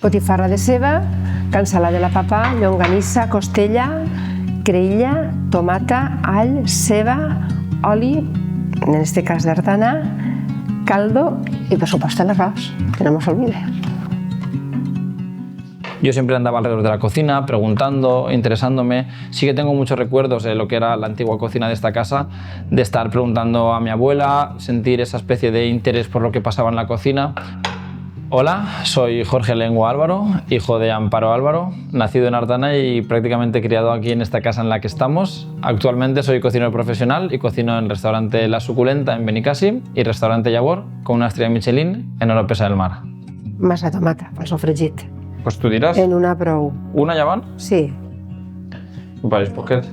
Botifarra de ceba, cansalada de la papa, llonganissa, costella, creïlla, tomata, all, ceba, oli, en este cas d'artana, caldo y por supuesto el arroz, que no nos olvide. Yo siempre andaba alrededor de la cocina, preguntando, interesándome. Sí que tengo muchos recuerdos de lo que era la antigua cocina de esta casa, de estar preguntando a mi abuela, sentir esa especie de interés por lo que pasaba en la cocina. Hola, soy Jorge Lengua Álvaro, hijo de Amparo Álvaro, nacido en Artana y prácticamente criado aquí en esta casa en la que estamos. Actualmente soy cocinero profesional y cocino en el restaurante La Suculenta en Benicàssim y restaurante Llavor con una estrella Michelin en Oropesa del Mar. Massa tomata, pel sofregit. Pues tú diràs. En una prou. Una ja van? Sí. Me pareix poquet.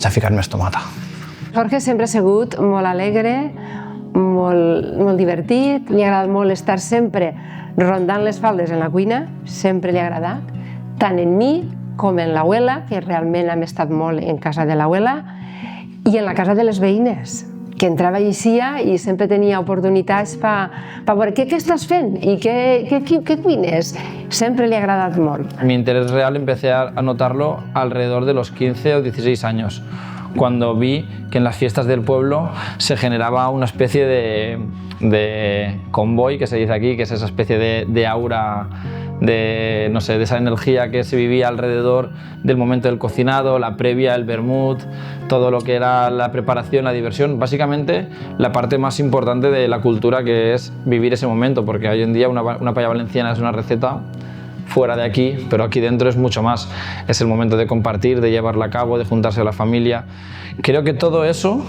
Ja ficat més tomata. Jorge sempre ha sigut molt alegre, molt divertit. Li ha agradat molt estar sempre rondant les faldes en la cuina, sempre li ha agradat, tant en mi com en l'abuela, que realment hem estat molt en casa de l'abuela, i en la casa de les veïnes, que entrava i eixia i sempre tenia oportunitats per veure què estàs fent i què cuines. Sempre li ha agradat molt. Mi interés real empecé a notarlo alrededor de los 15 o 16 años, cuando vi que en las fiestas del pueblo se generaba una especie de convoy, que se dice aquí, que es esa especie de aura, de esa energía que se vivía alrededor del momento del cocinado, la previa, el vermut, todo lo que era la preparación, la diversión, básicamente la parte más importante de la cultura, que es vivir ese momento, porque hoy en día una paella valenciana es una receta fuera de aquí, pero aquí dentro es mucho más. Es el momento de compartir, de llevarla a cabo, de juntarse a la familia. Creo que todo eso,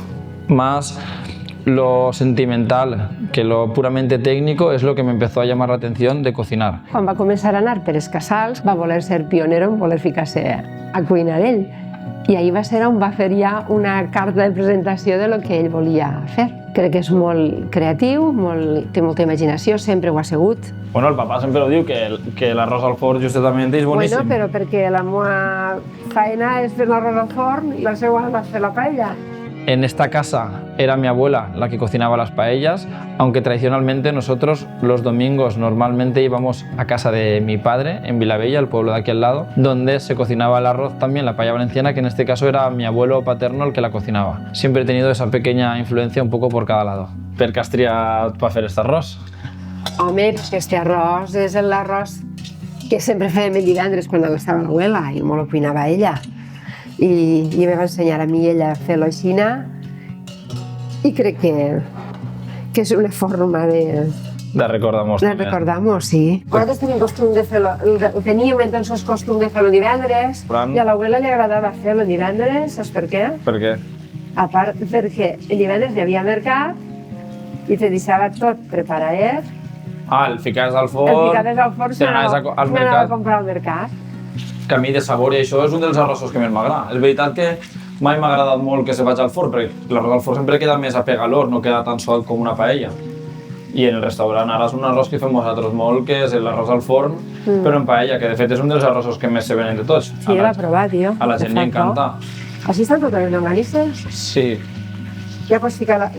más lo sentimental que lo puramente técnico, es lo que me empezó a llamar la atención de cocinar. Quan va començar a anar per els casals, va voler ser pionero en voler ficar-se a cuinar ell. I ahir va ser on va fer ja una carta de presentació de lo que ell volia fer. Crec que és molt creatiu, té molta imaginació, sempre ho ha sigut. Bueno, el papá sempre ho diu, que l'arròs al forn justament és boníssim. Bueno, però perquè la meva feina és fer l'arròs al forn i la seva va fer la paella. En esta casa era mi abuela la que cocinaba las paellas, aunque tradicionalmente nosotros los domingos normalmente íbamos a casa de mi padre en Vilabella, el pueblo de aquí al lado, donde se cocinaba el arroz también, la paella valenciana, que en este caso era mi abuelo paterno el que la cocinaba. Siempre he tenido esa pequeña influencia un poco por cada lado. Per què has triat per fer este arròs? Home, este arròs és l'arròs que sempre fèiem el divendres quan estava l'abuela i molt ho cuinava ella. I me va ensenyar a mi ella a fer-lo així i crec que és una forma de recordar-nos. De recordar-nos, sí. Nosaltres teníem costum de fer-lo, teníem entonces costum de fer-lo divendres i a l'abuela li agradava fer-lo divendres, saps per què? Per què? A part perquè el divendres hi havia mercat i te deixava tot preparat. El ficaves al forn, el ficaves al forn, s'anava a comprar al mercat. Que a mi de sabor i això és un dels arrossos que més m'agrada. És veritat que mai m'ha agradat molt que se faci al forn, perquè l'arròs al forn sempre queda més a pegar a l'or, no queda tan suau com una paella. I en el restaurant ara és un arròs que fem nosaltres molt, que és l'arròs al forn, però en paella, que de fet és un dels arrossos que més se venen de tots. Sí, l'ha provat, tio. A la gent li encanta. Així estan totes les llonganisses? Sí. Ja pots ficar la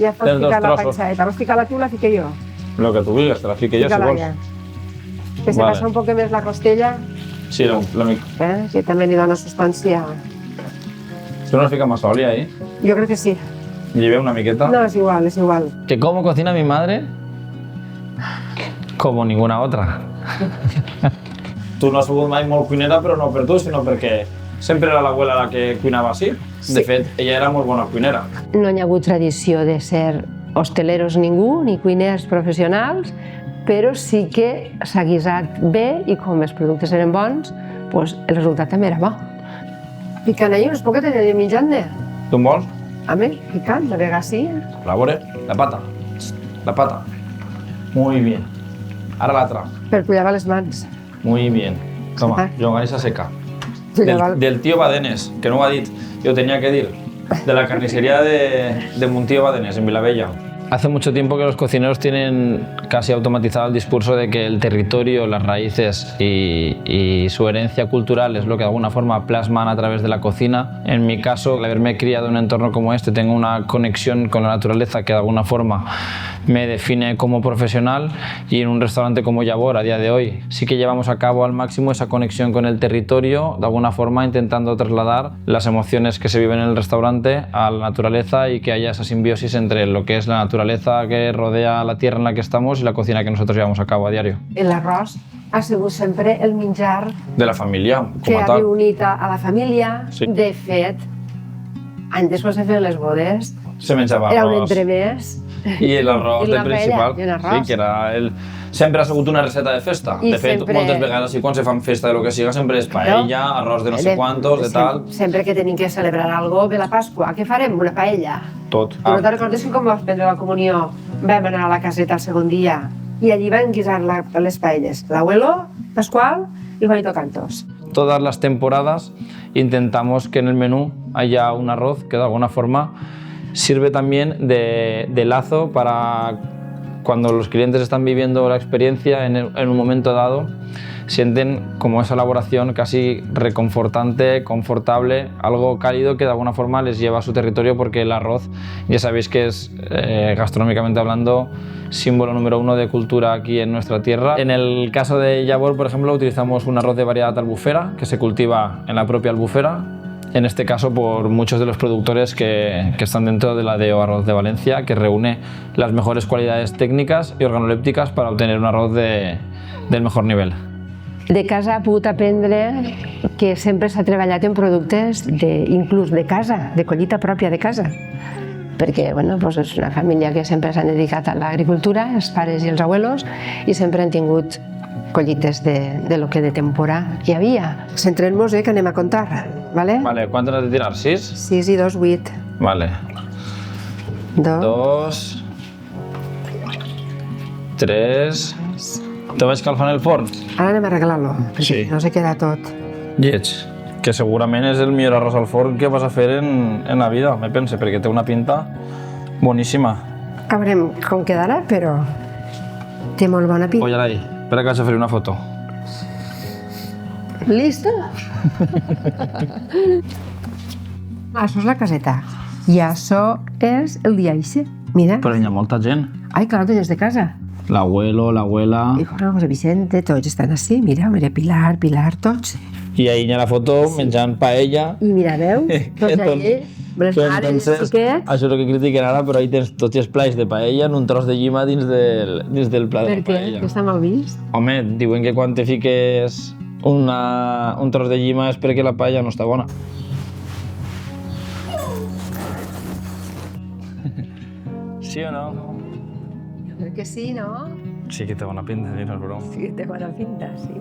panxadeta. Vols ficar-la tu o la fiqué jo? Lo que tu vulguis, te la fique jo si vols. Que se passa un poc més la costella. Sí, la mica. Que també li dona substància. ¿Tú no fica más oli ahí? Yo creo que sí. ¿Lleve una miqueta? No, es igual, es igual. ¿Que cómo cocina mi madre? Como ninguna otra. Tu no has sigut mai molt cuinera, però no per tu, sinó perquè sempre era l'abuela la que cuinava així. De fet, ella era molt bona cuinera. No hi ha hagut tradició de ser hosteleros ningú, ni cuiners professionals, però sí que s'ha guisat bé i com els productes eren bons, doncs el resultat també era bo. Picant ahí unes poquetes de mitjana. Tu en vols? Home, picant, de vegades sí. La veure, la pata. La pata. Muy bien. Ara l'altra. Per cullar les mans. Muy bien. Toma, llonganissa seca. Del tío Badenes, que no ho ha dit, jo tenia que dir. De la carnisseria de Montío Badenes, en Vilabella. Hace mucho tiempo que los cocineros tienen casi automatizado el discurso de que el territorio, las raíces y su herencia cultural es lo que de alguna forma plasman a través de la cocina. En mi caso, al haberme criado en un entorno como este, tengo una conexión con la naturaleza que de alguna forma me define como profesional, y en un restaurante como Yabor a día de hoy sí que llevamos a cabo al máximo esa conexión con el territorio, de alguna forma intentando trasladar las emociones que se viven en el restaurante a la naturaleza y que haya esa simbiosis entre lo que es la naturaleza que rodea la tierra en la que estamos y la cocina que nosotros llevamos a cabo a diario. L'arròs ha sigut sempre el menjar De la familia, que como ha tal. reunit a la família. Sí. De fet, anys després de fer les bodes, Se menjava era un arròs. entremès. I l'arròs I de la paella, principal, i un arròs. sí, que era el... Sempre ha sigut una receta de festa. I de fet, sempre- moltes vegades, i quan se fan festa de lo que siga, sempre és paella, arròs de no sé quantos, de tal, Sempre que tenim que celebrar algo, ve la Pasqua, què farem? Una paella. tot. Tu no te'n recordes que quan vas prendre la comunió vam anar a la caseta el segon dia i allí van guisar les paelles? L'abuelo, Pascual y Juanito Cantos. Todas las temporadas intentamos que en el menú haya un arroz que de alguna forma sirve también de lazo para cuando los clientes están viviendo la experiencia en un momento dado, sienten como esa elaboración casi reconfortante, confortable, algo cálido que de alguna forma les lleva a su territorio, porque el arroz ya sabéis que es gastronómicamente hablando símbolo número uno de cultura aquí en nuestra tierra. En el caso de Yabor, por ejemplo, utilizamos un arroz de variedad albufera que se cultiva en la propia albufera, en este caso por muchos de los productores que están dentro de la DEO Arroz de Valencia, que reúne las mejores cualidades técnicas y organolépticas para obtener un arroz del mejor nivel. De casa he pogut aprendre que sempre s'ha treballat en productes inclús de casa, de collita pròpia de casa. Perquè bueno, doncs és una família que sempre s'han dedicat a l'agricultura, els pares i els abuelos, i sempre han tingut collites de lo que de temporada hi havia. Centrem-nos, que anem a comptar, vale? Vale, ¿cuántos has de tirar? ¿6? 6 i 2, 8. Vale. 2, 3... Te vaig calfant el forn? Ara anem a arreglar-lo, perquè Sí. no se queda tot. Lleig. Que segurament és el millor arròs al forn que vas a fer en la vida, me pense, perquè té una pinta boníssima. A veurem com quedarà, però té molt bona pinta. Oye, ahí, espera que vaig a fer una foto. Listo? Això és la caseta. I això és el dia ixe. Mira. Però hi ha molta gent. Ai, clar, tu des de casa. L'abuelo, l'abuela... I José Vicente, tots estan així. Mira, Pilar, tots. I ahí hi ha la foto menjant paella. I mira, veu? Tots allí. Les mares, els xiquets. Això és el que critiquen ara, però ahí tens tots els plats de paella en un tros de llima dins del plat de Per què? paella. Que està mal vist? Home, diuen que quan te fiques un tros de llima és perquè la paella no està bona. Sí o no? Jo crec que sí, no? Sí que té bona pinta, sí, no és broma. Sí, té bona pinta, sí.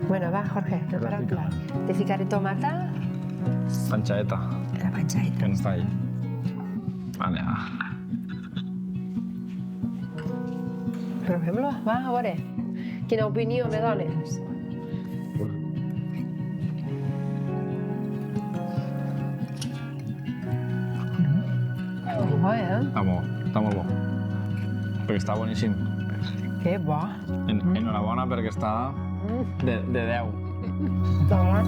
Bueno, va, Jorge, prepara el plat. Te ficaré tomata, Panxaeta, la panxaeta. que no està ahí. Vale, va. Provem-lo, va, a veure. Quina opinió me dones? Bo, Està molt bo. Perquè està boníssim. Que bo. Enhorabona perquè està de 10. Toma.